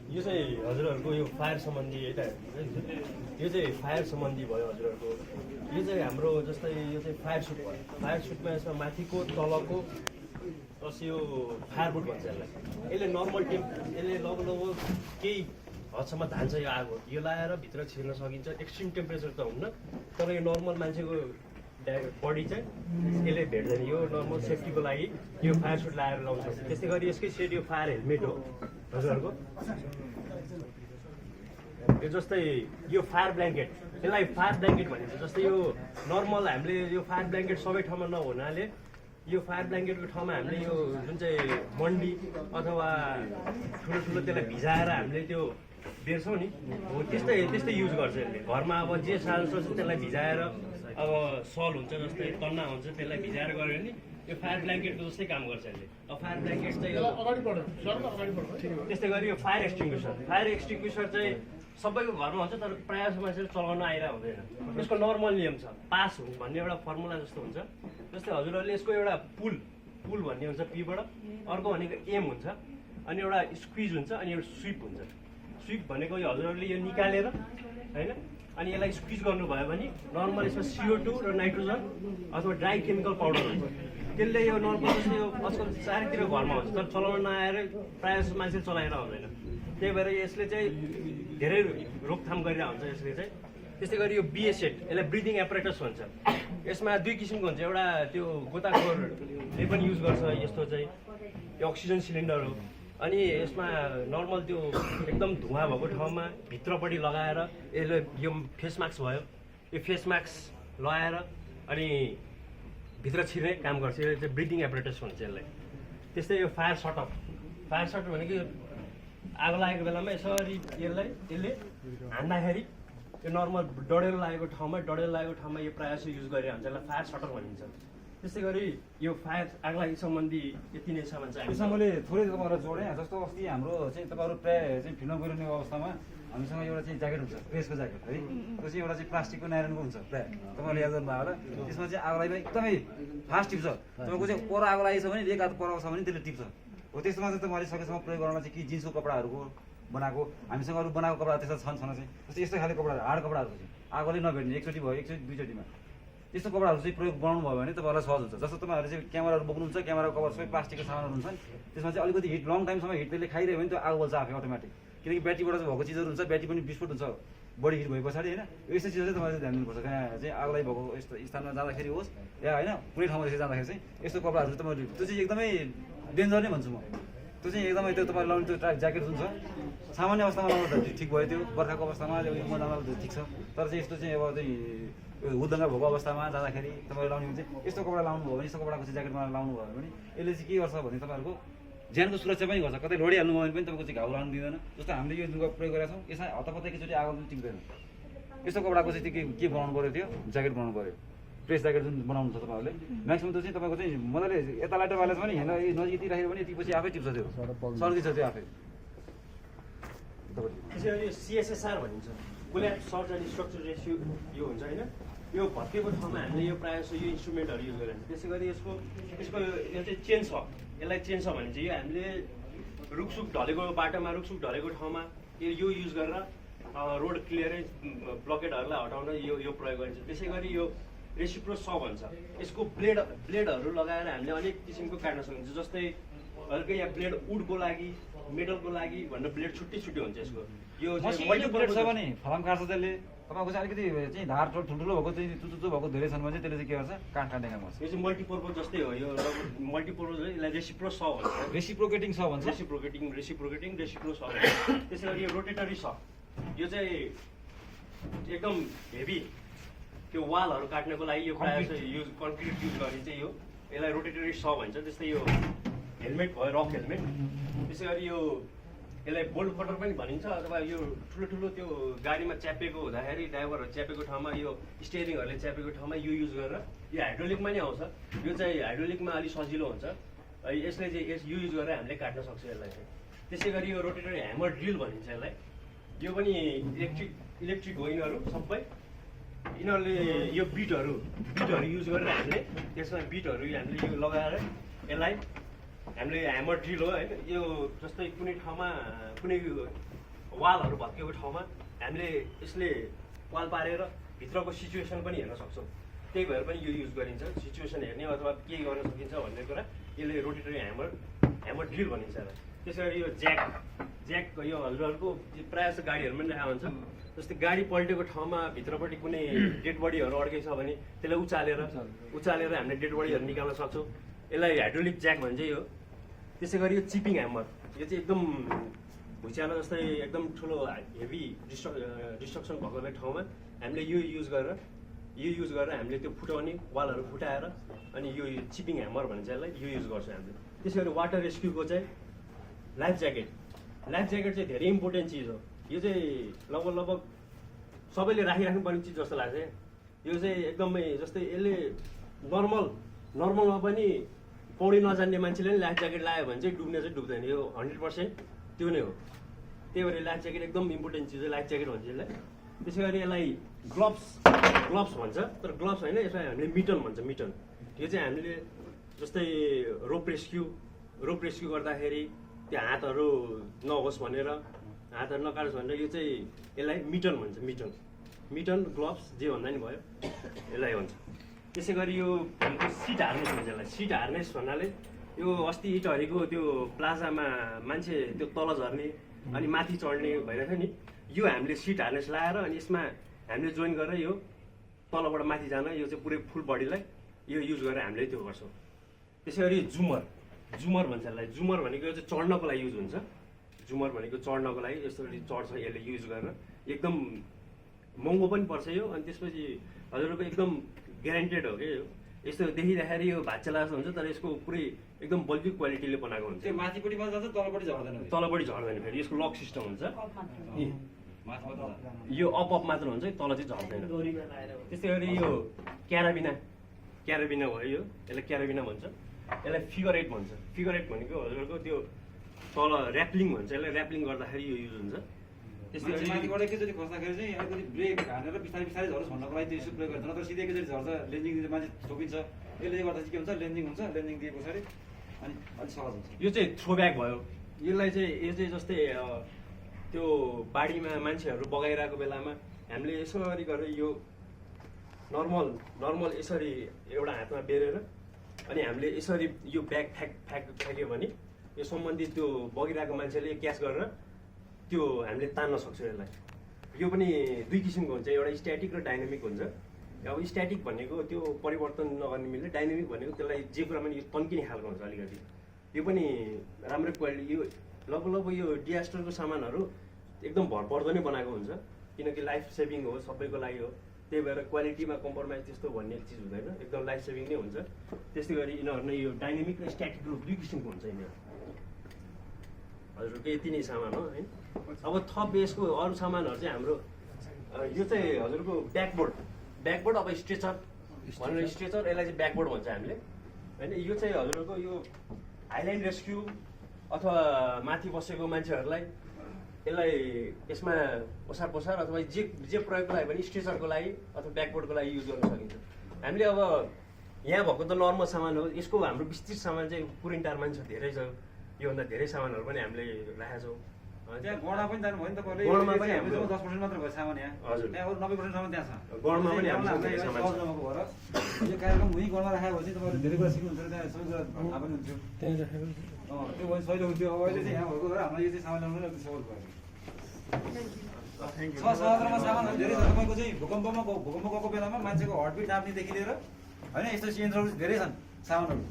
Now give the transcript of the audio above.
यो चाहिँ हजुरहरूको यो फायर सम्बन्धी यता यो चाहिँ फायर सम्बन्धी भयो हजुरहरूको। यो चाहिँ हाम्रो जस्तै यो चाहिँ फायर सुट भयो। फायर सुटमा यसमा माथिको तलको प्लस यो फायर बुट भन्छ यसलाई। यसले नर्मल यसले लगभग केही हदसम्म धान्छ यो आगो। यो लाएर भित्र छिर्न सकिन्छ। एक्सट्रिम टेम्परेचर त हुन्न, तर यो नर्मल मान्छेको बडी चाहिँ यसले भेट्दैन। यो नर्मल सेफ्टीको लागि यो फायर सुट लगाएर लाउँछ। त्यस्तै गरी यसकै सेट यो फायर हेलमेट हो हजुरहरूको। यो जस्तै यो फायर ब्ल्याङ्केट, यसलाई फायर ब्ल्याङ्केट भनिन्छ। जस्तै यो नर्मल हामीले यो फायर ब्ल्याङ्केट सबै ठाउँमा नहुनाले यो फायर ब्ल्याङ्केटको ठाउँमा हामीले यो जुन चाहिँ मन्डी अथवा ठुलो ठुलो त्यसलाई भिजाएर हामीले त्यो बेर्छौँ नि, हो त्यस्तै युज गर्छ यसले। घरमा अब जे सानो छ त्यसलाई भिजाएर, अब सल हुन्छ जस्तै तन्ना हुन्छ त्यसलाई भिजाएर गऱ्यो भने यो फायर ब्ल्याङ्केटको जस्तै काम गर्छ यसले। अब फायर ब्ल्याङ्केट चाहिँ त्यस्तै गरी यो फायर एक्सटिङ्ग्विसर चाहिँ सबैको घरमा हुन्छ, तर प्रायः जस्तो मान्छेले चलाउन आइरहेको हुँदैन। यसको नर्मल नियम छ, पास हुन्छ भन्ने एउटा फर्मुला जस्तो हुन्छ। जस्तै हजुरहरूले यसको एउटा पुल भन्ने हुन्छ पीबाट, अर्को भनेको एम हुन्छ, अनि एउटा स्क्विज हुन्छ, अनि एउटा स्विप हुन्छ। स्विप भनेको यो हजुरहरूले यो निकालेर होइन, अनि यसलाई स्क्विज गर्नुभयो भने नर्मल यसमा CO2 र नाइट्रोजन अथवा ड्राई केमिकल पाउडर हुन्छ। त्यसले यो नर्मल जस्तो यो आजकल चारैतिर घरमा हुन्छ, तर चलाउन नआएर प्रायः जस्तो मान्छेले चलाएर हुँदैन। त्यही भएर यसले चाहिँ धेरै रोकथाम गरिरहेको हुन्छ यसले चाहिँ। त्यस्तै गरी यो BA-सेट, यसलाई ब्रिदिङ एपरेटस भन्छ। यसमा दुई किसिमको हुन्छ, एउटा त्यो गोताखोरले पनि युज गर्छ यस्तो चाहिँ, यो अक्सिजन सिलिन्डर हो। अनि यसमा नर्मल त्यो एकदम धुवा भएको ठाउँमा भित्रपट्टि लगाएर यसले यो फेस मास्क भयो, यो फेस मास्क लगाएर अनि भित्र छिर्ने काम गर्छ। यसले चाहिँ ब्रिदिङ एपरेटस भन्छ यसलाई। त्यस्तै यो फायर सटर भनेको आगो लागेको बेलामा यसरी यसले हान्दाखेरि यो नर्मल डढेलो लागेको ठाउँमा यो प्रायः जस्तो युज गरेर हुन्छ, यसलाई फायर सटर भनिन्छ। त्यस्तै गरी यो फायर आगलागी सम्बन्धी यति नै सामान चाहिँ यसमा मैले थोरै तपाईँहरूलाई जोडेँ। जस्तो अस्ति हाम्रो चाहिँ तपाईँहरू प्रायः चाहिँ फिल्म गइरहने अवस्थामा हामीसँग एउटा चाहिँ ज्याकेट हुन्छ, प्रेसको ज्याकेट है। त्यो चाहिँ एउटा चाहिँ प्लास्टिकको नाइलनको हुन्छ प्रायः, तपाईँहरूले याद गर्नुभयो होला। त्यसमा चाहिँ आगो लागेमा एकदमै फास्ट टिप्छ। तपाईँको चाहिँ पर आगो लागेको छ भने एक हात पर आउँछ भने त्यसले टिप्छ। हो त्यस्तोमा चाहिँ तपाईँले सकेसम्म प्रयोग गर्न चाहिँ कि जिन्सको कपडाहरूको बनाएको, हामीसँग अरू बनाएको कपडा त्यस्तो छन् चाहिँ जस्तै यस्तो खाले कपडाहरू, हार्ड कपडाहरू चाहिँ आगोले नभेट्ने, एकचोटि भयो एकचोटि दुईचोटिमा त्यस्तो कपडाहरू चाहिँ प्रयोग बनाउनु भयो भने तपाईँहरूलाई सहज हुन्छ। जस्तो तपाईँहरूले चाहिँ क्यामेराहरू बोक्नुहुन्छ, क्यामेराको कभर सबै प्लास्टिकको सामानहरू हुन्छ नि, त्यसमा चाहिँ अलिकति हिट लङ टाइमसम्म हिट त्यसले खाइरह्यो भने त्यो आगो बल्छ आफै अटोमेटिक। किनकि ब्याट्रीबाट भएको चिजहरू हुन्छ, ब्याट्री पनि विस्फोट हुन्छ बढी हिट भए पछाडि होइन। यस्तो चिजहरू चाहिँ तपाईँले ध्यान दिनुपर्छ। कहाँ चाहिँ आगोलाई भएको यस्तो स्थानमा जाँदाखेरि होस् या होइन कुनै ठाउँमा यसरी जाँदाखेरि चाहिँ यस्तो कपडाहरू चाहिँ तपाईँले त्यो चाहिँ एकदमै डेन्जर नै भन्छु म। त्यो चाहिँ एकदमै त्यो तपाईँले लाउने त्यो ज्याकेट जुन छ सामान्य अवस्थामा लाउँदा ठिक भयो, त्यो बर्खाको अवस्थामा जाँदा ठिक छ। तर चाहिँ यस्तो चाहिँ अब चाहिँ हुदङ्गा भएको अवस्थामा जाँदाखेरि तपाईँले लाउने भने चाहिँ यस्तो कपडा लाउनु भयो भने, यस्तो कपडाको चाहिँ ज्याकेट बनाएर लाउनु भयो भने यसले चाहिँ के गर्छ भने तपाईँहरूको ज्यानको सुरक्षा पनि गर्छ। कतै लडिहाल्नु भयो भने पनि तपाईँको चाहिँ घाउ लाउनु दिँदैन। जस्तो हामीले यो लुगा प्रयोग गरेका छौँ, यसमा हतपत्त एकचोटि आगो पनि टिप्दैन। यस्तो कपडाको चाहिँ त्यो के बनाउनु पऱ्यो, त्यो ज्याकेट बनाउनु पऱ्यो, प्रेस ज्याकेट जुन बनाउनु छ तपाईँहरूले म्याक्सिमम् त्यो चाहिँ तपाईँको चाहिँ मजाले यता लाइटर बालेछ भने हेर्न नजिकै राखेर पनि यति आफै टिप्छ, त्यो सर्किन्छ त्यो आफै। त्यसै गरी CSSR भनिन्छ, collapse surge and structure ratio यो हुन्छ होइन। यो भत्किएको ठाउँमा हामीले यो प्रायः जस्तो यो इन्स्ट्रुमेन्टहरू युज गरिन्छ। त्यसै गरी यसको यो चाहिँ चेन सक, यसलाई चेन सक भनिन्छ। यो हामीले रुखसुख ढलेको बाटोमा, रुखसुख ढलेको ठाउँमा यो युज गरेर रोड क्लियरेन्स ब्लकेटहरूलाई हटाउन यो प्रयोग गरिन्छ। त्यसै गरी यो रेसिप्रो स भन्छ। यसको ब्लेडहरू लगाएर हामीले अनेक किसिमको काट्न सकिन्छ। जस्तै हल्का यहाँ ब्लेड वुडको लागि, मेटलको लागि भनेर ब्लेड छुट्टै हुन्छ यसको। यो ब्लेड छ भने फलाम काट्छ त्यसले। तपाईँको चाहिँ अलिकति चाहिँ धार ठुल्ठुलो भएको चाहिँ चुचुचु भएको धेरै छन् भने चाहिँ त्यसले चाहिँ के गर्छ, काट्ने काम गर्छ। यो चाहिँ मल्टिपर्पज जस्तै हो। यो मल्टिपर्पज यसलाई रेसिप्रो स भन्छ, रेसिप्रोकेटिङ स भन्छ, रेसिप्रो स भन्छ। त्यसै गरी यो रोटेटरी स, यो चाहिँ एकदम हेभी त्यो वालहरू काट्नको लागि यो प्रायः युज कन्क्रिट युज गरिन्छ। यो यसलाई रोटेटरी स भन्छ। त्यस्तै यो हेलमेट भयो, रक हेलमेट। त्यसै गरी यो यसलाई बोल्ट कटर पनि भनिन्छ। अथवा यो ठुलो त्यो गाडीमा च्यापेको हुँदाखेरि ड्राइभरहरू च्यापेको ठाउँमा, यो स्टेयरिङहरूले च्यापेको ठाउँमा यो युज गरेर, यो हाइड्रोलिकमा नै आउँछ। यो चाहिँ हाइड्रोलिकमा अलिक सजिलो हुन्छ। यसले चाहिँ यो युज गरेर हामीले काट्न सक्छ यसलाई चाहिँ। त्यसै गरी यो रोटेटरी ह्यामर ड्रिल भनिन्छ यसलाई। यो पनि इलेक्ट्रिक हो यिनीहरू सबै। यिनीहरूले यो बिटहरू युज गरेर हामीले त्यसमा बिटहरू हामीले यो लगाएर यसलाई हामीले ह्यामर ड्रिल हो होइन। यो जस्तै कुनै ठाउँमा कुनै वालहरू भत्किएको ठाउँमा हामीले यसले वाल पारेर भित्रको सिचुएसन पनि हेर्न सक्छौँ। त्यही भएर पनि यो युज गरिन्छ, सिचुएसन हेर्ने अथवा के गर्न सकिन्छ भन्ने कुरा यसले रोटेटरी ह्यामर ड्रिल भनिन्छ। त्यसै गरी यो ज्याक यो हजुरहरूको प्रायः जस्तो गाडीहरूमा पनि राखेको हुन्छ। जस्तै गाडी पल्टेको ठाउँमा भित्रपट्टि कुनै डेड बडीहरू अड्केको छ भने त्यसलाई उचालेर हामीले डेड बडीहरू निकाल्न सक्छौँ। यसलाई हाइड्रोलिक ज्याक भन्छ यो। त्यसै गरी यो चिपिङ ह्यामर, यो चाहिँ एकदम भुइँचालो जस्तै एकदम ठुलो हेभी डिस्ट्रक्सन भएको ठाउँमा हामीले यो युज गरेर हामीले त्यो फुटाउने वालहरू फुटाएर अनि यो चिपिङ ह्यामर भन्छ यसलाई, यो युज गर्छौँ हामीले। त्यसै गरी वाटर रेस्क्युको चाहिँ लाइफ ज्याकेट चाहिँ धेरै इम्पोर्टेन्ट चिज हो। यो चाहिँ लगभग सबैले राखिराख्नुपर्ने चिज जस्तो लाग्छ। यो चाहिँ एकदमै जस्तै यसले नर्मलमा पनि पौडी नजान्ने मान्छेले पनि लाइफ ज्याकेट लगायो भने चाहिँ डुब्दैन। यो 100% त्यो नै हो। त्यही भएर लाइफ ज्याकेट एकदम इम्पोर्टेन्ट चिज हो, लाइफ ज्याकेट भन्छ यसलाई। त्यसै गरी यसलाई ग्लोभ्स भन्छ, तर ग्लोभ्स होइन, यसलाई हामीले मिटन भन्छ। मिटन यो चाहिँ हामीले जस्तै रोप रेस्क्यु गर्दाखेरि त्यो हातहरू नहोस् भनेर, हातहरू नकाटोस् भनेर यो चाहिँ यसलाई मिटन भन्छ। मिटन ग्लोभ्स जे भन्दा नि भयो, यसलाई भन्छ। त्यसै गरी यो सिट हार्नेस भन्छ यसलाई। सिट हार्नेस भन्नाले यो अस्ति इटहरीको त्यो प्लाजामा मान्छे त्यो तल झर्ने अनि माथि चढ्ने भइरहेको थियो नि, यो हामीले सिट हार्नेस लगाएर अनि यसमा हामीले जोइन गरेर यो तलबाट माथि जान, यो चाहिँ पुरै फुल बडीलाई यो युज गरेर हामीले त्यो गर्छौँ। त्यसै गरी जुमर भन्छ यसलाई। जुमर भनेको यो चाहिँ चढ्नको लागि युज हुन्छ। जुमर भनेको चढ्नको लागि यसरी चढ्छ यसले युज गरेर, एकदम महँगो पनि पर्छ यो। अनि त्यसपछि हजुरको एकदम ग्यारेन्टेड हो कि यो। यस्तो देखिँदाखेरि यो भाँच्चा जस्तो हुन्छ, तर यसको पुरै एकदम बल्की क्वालिटीले बनाएको हुन्छ। त्यो माथिपट्टि मात्र जान्छ, तलपट्टि झर्दैन फेरि। यसको लक सिस्टम हुन्छ। यो अप मात्र हुन्छ, तल चाहिँ झर्दैन। त्यस्तै गरी यो क्याराबिना भयो यो, यसलाई क्याराबिना भन्छ। यसलाई फिगर एट भन्छ। फिगर एट भनेको हजुरको त्यो तल ऱ्याप्लिङ भन्छ यसलाई। ऱ्याप्लिङ गर्दाखेरि यो युज हुन्छ। त्यस्तै गरी माथिबाट एकैचोटि खस्दाखेरि चाहिँ अलिकति ब्रेक हानेर बिस्तारै झरोस् भन्नको लागि त्यो प्रयोग गर्छ। नत्र सिधै एकैचोटि झर्छ, लेन्डिङ दिँदा मान्छे ठोकिन्छ। यसले गर्दा चाहिँ के हुन्छ, लेन्डिङ हुन्छ, लेन्डिङ दिए पछाडि अनि अलिक सहज हुन्छ। यो चाहिँ थ्रोब्याक भयो। यो चाहिँ जस्तै त्यो बाढीमा मान्छेहरू बगाइरहेको बेलामा हामीले यसरी गरेर यो नर्मल यसरी एउटा हातमा बेरेर अनि हामीले यसरी यो ब्याग फ्याक्यो भने यो सम्बन्धित त्यो बगिरहेको मान्छेले क्याच गरेर त्यो हामीले तान्न सक्छौँ यसलाई। यो पनि दुई किसिमको हुन्छ, एउटा स्ट्याटिक र डाइनामिक हुन्छ। अब स्ट्याटिक भनेको त्यो परिवर्तन नगर्ने मिल्ने, डाइनामिक भनेको त्यसलाई जे कुरा पनि यो तन्किने खालको हुन्छ अलिकति। यो पनि राम्रै क्वालिटी। यो लगभग यो डिजास्टरको सामानहरू एकदम भरपर्दो नै बनाएको हुन्छ, किनकि लाइफ सेभिङ हो, सबैको लागि हो। त्यही भएर क्वालिटीमा कम्प्रोमाइज त्यस्तो भन्ने चिज हुँदैन, एकदम लाइफ सेभिङ नै हुन्छ। त्यस्तै गरी यिनीहरू नै यो डाइनामिक र स्ट्याटिक रूप दुई किसिमको हुन्छ यिनीहरू। हजुरको यति नै सामान हो है। अब थप यसको अरू सामानहरू चाहिँ हाम्रो यो चाहिँ हजुरको ब्याकबोर्ड अब स्ट्रेचर भनेर स्ट्रेचर, यसलाई चाहिँ ब्याकबोर्ड भन्छ हामीले होइन। यो चाहिँ हजुरको यो हाइल्यान्ड रेस्क्यु अथवा माथि बसेको मान्छेहरूलाई यसलाई यसमा ओसार पोसार अथवा जे प्रयोगको लागि पनि स्ट्रेचरको लागि अथवा ब्याकबोर्डको लागि युज गर्न सकिन्छ। हामीले अब यहाँ भएको त नर्मल सामान हो, यसको हाम्रो विस्तृत सामान चाहिँ पुरिन्टारमा पनि छ, धेरै छ। योभन्दा धेरै सामानहरू पनि हामीले राखेका छौँ। त्यहाँ गणमा पनि जानुभयो नि तपाईँले? गणमा पनि हाम्रो 10% मात्र भयो सामान यहाँ। हजुर, त्यहाँ अरू 90% सामान त्यहाँ छ। गणमा पनि हाम्रो यो कार्यक्रम उहीँ गणमा राखेको भए चाहिँ तपाईँले धेरै कुरा सिक्नुहुन्छ, त्यहाँ सबै कुरा थाहा पनि हुन्थ्यो। त्यो भने सजिलो हुन्थ्यो। अब अहिले चाहिँ यहाँ भएको भएर हामीलाई यो चाहिँ सामान ल्याउनु अलिक सजिलो भयो। समुद्रमा सामानहरू धेरै छ। तपाईँको चाहिँ भूकम्प गएको बेलामा मान्छेको हार्टबिट नाप्नेदेखि लिएर होइन यस्तो सिएन्सरहरू धेरै छन् सामानहरू।